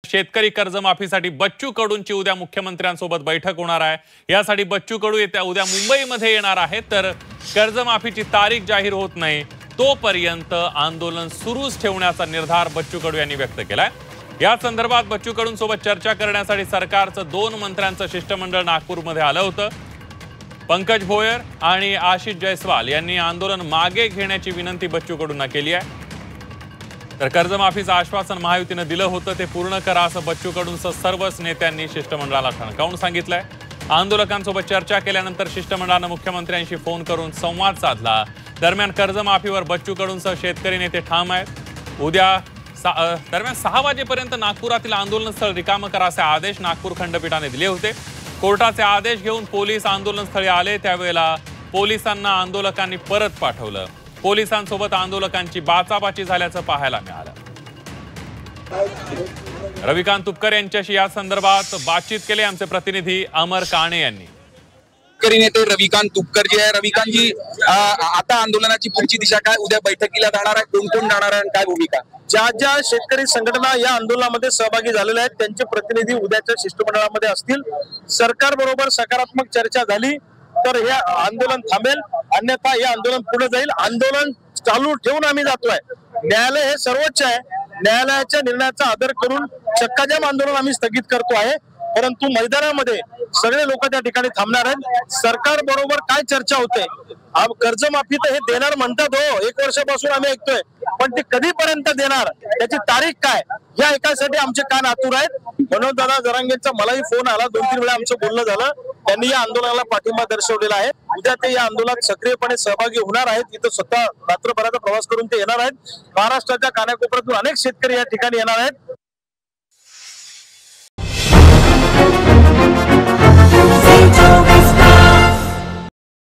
शेतकरी कर्जमाफीसाठी बच्चू कडूंची उद्या मुख्यमंत्र्यांसोबत बैठक होणार आहे। यासाठी बच्चू कडू येत्या उद्या मुंबईमध्ये येणार आहेत, तर कर्जमाफीची तारीख जाहीर होत नाही तोपर्यंत आंदोलन सुरूच ठेवण्याचा निर्धार बच्चू कडू यांनी व्यक्त केलाय। या संदर्भात बच्चू कडूंसोबत चर्चा करण्यासाठी सरकारचं 2 मंत्र्यांचं शिष्टमंडळ नागपूरमध्ये आलं होतं। पंकज भोयर आणि आशिष जयस्वाल यांनी आंदोलन मागे घेण्याची विनंती बच्चू कडूंना केली आहे। तर कर्जमाफीचं आश्वासन महायुतीने दिलं होतं ते पूर्ण करा असं बच्चू कडूंसह सर्वच नेत्यांनी शिष्टमंडळाला ठणकावून सांगितलंय। आंदोलकांसोबत चर्चा केल्यानंतर शिष्टमंडळानं मुख्यमंत्र्यांशी फोन करून संवाद साधला। दरम्यान कर्जमाफीवर बच्चू कडूंसह शेतकरी नेते ठाम आहेत। उद्या दरम्यान 6 वाजेपर्यंत नागपुरातील आंदोलनस्थळ रिकामं करा असे आदेश नागपूर खंडपीठाने दिले होते। कोर्टाचे आदेश घेऊन पोलीस आंदोलनस्थळी आले, त्यावेळेला पोलिसांना आंदोलकांनी परत पाठवलं। पोलिसांसोबत आंदोलकांची बाचाबाची झाल्याचं पाहायला मिळालं। रविकांत तुपकर यांच्याशी या संदर्भात बातचीत केली आमचे प्रतिनिधी अमर काणे यांनी। शेतकरी नेते रविकांत तुपकर जी आहे, रविकांत जी आता आंदोलनाची पुढची दिशा काय, उद्या बैठकीला जाणार आहे, कोण जाणार आहे, काय भूमिका? ज्या शेतकरी संघटना या आंदोलनामध्ये सहभागी झालेल्या आहेत त्यांचे प्रतिनिधी उद्याच्या शिष्टमंडळामध्ये असतील। सरकार बरोबर सकारात्मक चर्चा झाली तर हे आंदोलन थांबेल, अन्यथा हे आंदोलन पुढे जाईल। आंदोलन चालू ठेवून आम्ही जातोय। न्यायालय हे सर्वोच्च आहे, न्यायालयाच्या निर्णयाचा आदर करून चक्काजाम आंदोलन आम्ही स्थगित करतो आहे, परंतु मैदानामध्ये सगळे लोक त्या ठिकाणी थांबणार आहेत। सरकार बरोबर काय चर्चा होते, कर्जमाफी तर हे देणार म्हणतात हो, 1 वर्षापासून आम्ही ऐकतोय, पण ते कधीपर्यंत देणार, त्याची तारीख काय, या ऐकायसाठी आमचे कान आतुर आहेत। मनोज दादा जरांगेंचा मलाही फोन आला, 2-3 वेळा आमचं बोलणं झालं, त्यांनी या आंदोलनाला पाठिंबा दर्शवलेला आहे। उद्या ते या आंदोलनात सक्रियपणे सहभागी होणार आहेत। इथं स्वतः रात्रभराचा प्रवास करून ते येणार आहेत। महाराष्ट्राच्या कानाकोपऱ्यातून अनेक शेतकरी या ठिकाणी येणार आहेत।